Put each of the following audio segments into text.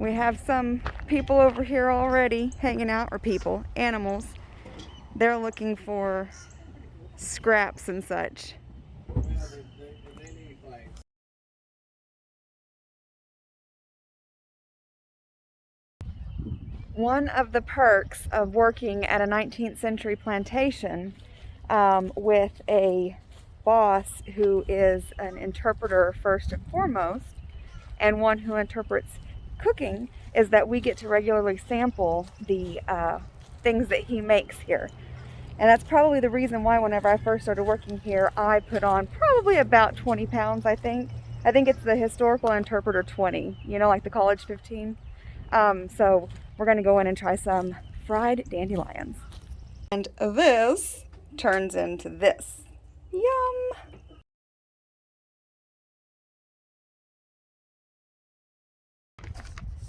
We have some people over here already hanging out, or people, animals. They're looking for scraps and such. One of the perks of working at a 19th century plantation with a boss who is an interpreter first and foremost, and one who interprets cooking, is that we get to regularly sample the things that he makes here. And that's probably the reason why whenever I first started working here, I put on probably about 20 pounds, I think. I think it's the historical interpreter 20, you know, like the college 15. So we're gonna go in and try some fried dandelions. And this turns into this. Yum!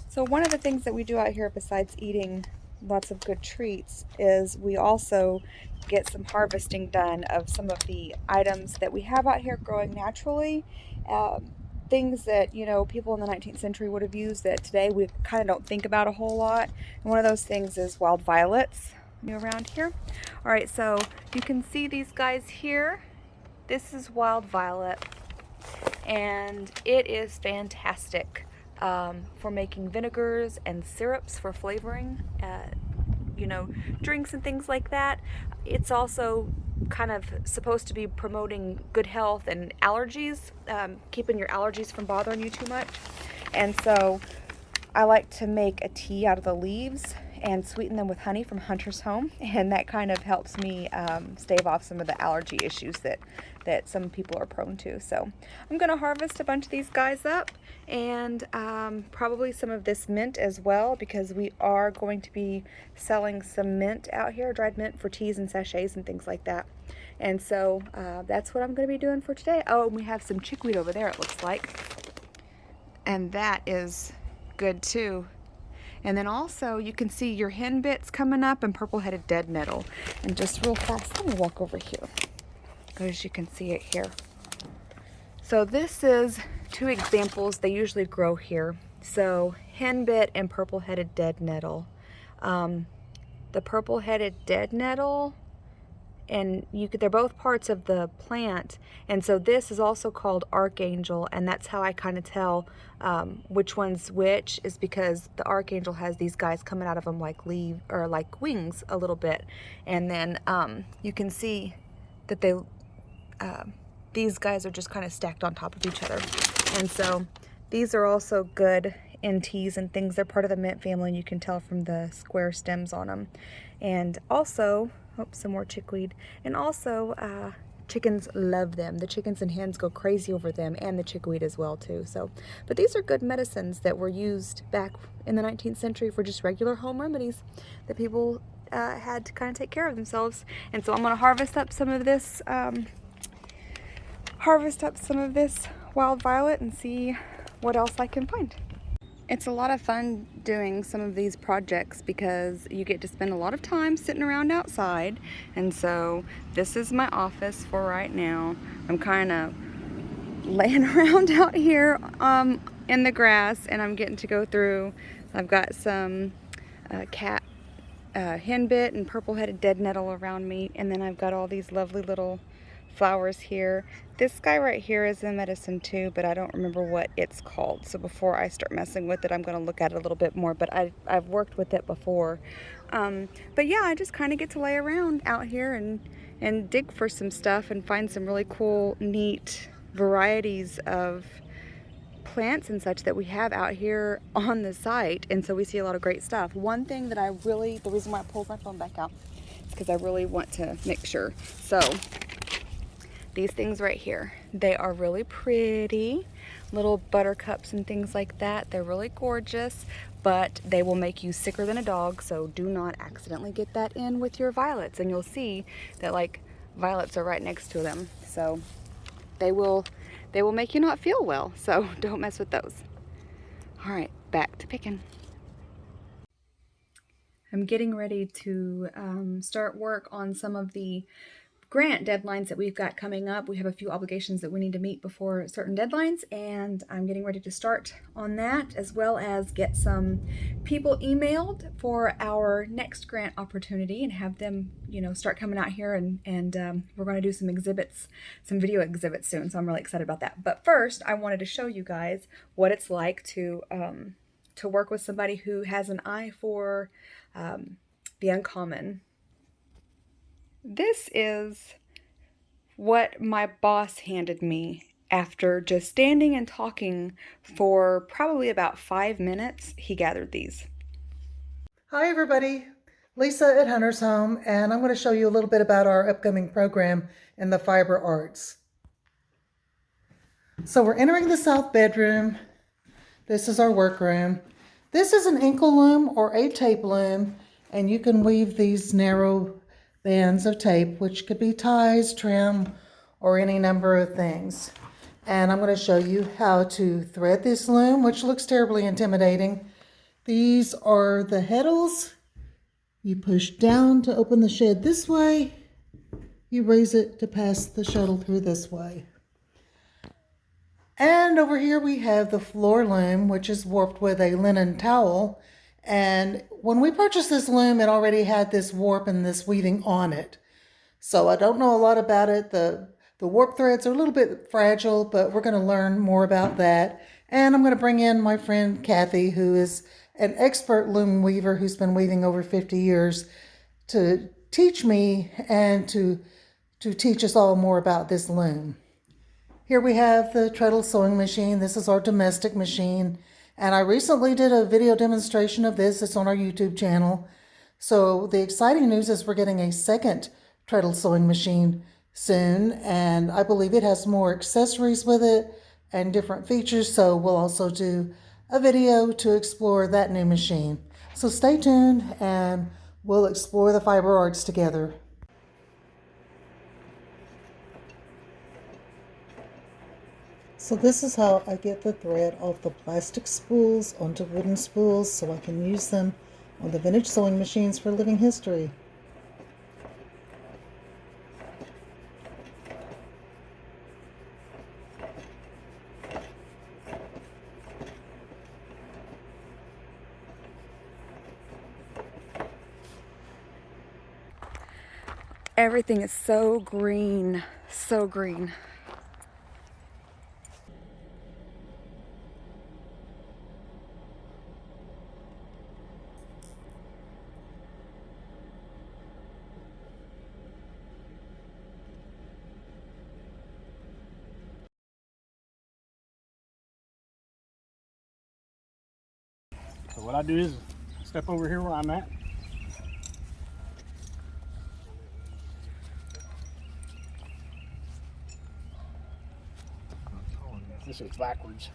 So one of the things that we do out here besides eating lots of good treats is we also get some harvesting done of some of the items that we have out here growing naturally. Things that, you know, people in the 19th century would have used that today we kind of don't think about a whole lot. And one of those things is wild violets around here. All right, so you can see these guys here. This is wild violet, and it is fantastic for making vinegars and syrups for flavoring, you know, drinks and things like that. It's also kind of supposed to be promoting good health and allergies, keeping your allergies from bothering you too much. And so I like to make a tea out of the leaves and sweeten them with honey from Hunter's Home, and that kind of helps me stave off some of the allergy issues that some people are prone to. So I'm going to harvest a bunch of these guys up, and probably some of this mint as well, because we are going to be selling some mint out here, dried mint for teas and sachets and things like that. And so that's what I'm going to be doing for today. Oh, and we have some chickweed over there, it looks like, and that is good too. And then also you can see your hen bits coming up and purple-headed dead nettle. And just real fast, let me walk over here because you can see it here. So this is two examples. They usually grow here. So hen bit and purple-headed dead nettle. The purple-headed dead nettle, and they're both parts of the plant, and so this is also called archangel, and that's how I kind of tell which one's which, is because the archangel has these guys coming out of them like leaves or like wings a little bit, and then you can see that these guys are just kind of stacked on top of each other. And so these are also good in teas and things. They're part of the mint family, and you can tell from the square stems on them. And also, some more chickweed. And also, chickens love them. The chickens and hens go crazy over them, and the chickweed as well too. So, but these are good medicines that were used back in the 19th century for just regular home remedies that people had to kind of take care of themselves. And so I'm going to harvest up some of this wild violet and see what else I can find. It's a lot of fun doing some of these projects because you get to spend a lot of time sitting around outside. And so this is my office for right now. I'm kind of laying around out here in the grass, and I'm getting to go through. I've got some cat henbit and purple-headed dead nettle around me, and then I've got all these lovely little flowers here. This guy right here is a medicine too, but I don't remember what it's called. So before I start messing with it, I'm going to look at it a little bit more, but I've worked with it before. But yeah, I just kind of get to lay around out here and dig for some stuff and find some really cool, neat varieties of plants and such that we have out here on the site. And so we see a lot of great stuff. One thing that the reason why I pulled my phone back out is because I really want to make sure. So these things right here, they are really pretty, little buttercups and things like that. They're really gorgeous, but they will make you sicker than a dog, so do not accidentally get that in with your violets. And you'll see that like violets are right next to them, so they will make you not feel well, so don't mess with those. All right, back to picking. I'm getting ready to start work on some of the grant deadlines that we've got coming up. We have a few obligations that we need to meet before certain deadlines, and I'm getting ready to start on that, as well as get some people emailed for our next grant opportunity and have them, start coming out here, and we're going to do some exhibits, some video exhibits soon, so I'm really excited about that. But first, I wanted to show you guys what it's like to work with somebody who has an eye for the uncommon. This is what my boss handed me after just standing and talking for probably about 5 minutes. He gathered these. Hi everybody, Lisa at Hunter's Home, and I'm going to show you a little bit about our upcoming program in the fiber arts. So we're entering the south bedroom. This is our workroom. This is an ankle loom or a tape loom, and you can weave these narrow bands of tape, which could be ties, trim, or any number of things. And I'm going to show you how to thread this loom, which looks terribly intimidating. These are the heddles. You push down to open the shed this way. You raise it to pass the shuttle through this way. And over here we have the floor loom, which is warped with a linen towel. And when we purchased this loom, it already had this warp and this weaving on it. So I don't know a lot about it. The warp threads are a little bit fragile, but we're going to learn more about that. And I'm going to bring in my friend Kathy, who is an expert loom weaver who's been weaving over 50 years, to teach me and to teach us all more about this loom. Here we have the Treadle sewing machine. This is our domestic machine. And I recently did a video demonstration of this. It's on our YouTube channel. So the exciting news is we're getting a second Treadle sewing machine soon. And I believe it has more accessories with it and different features. So we'll also do a video to explore that new machine. So stay tuned and we'll explore the fiber arts together. So this is how I get the thread off the plastic spools onto wooden spools so I can use them on the vintage sewing machines for living history. Everything is so green, so green. So what I do is step over here where I'm at. This is backwards.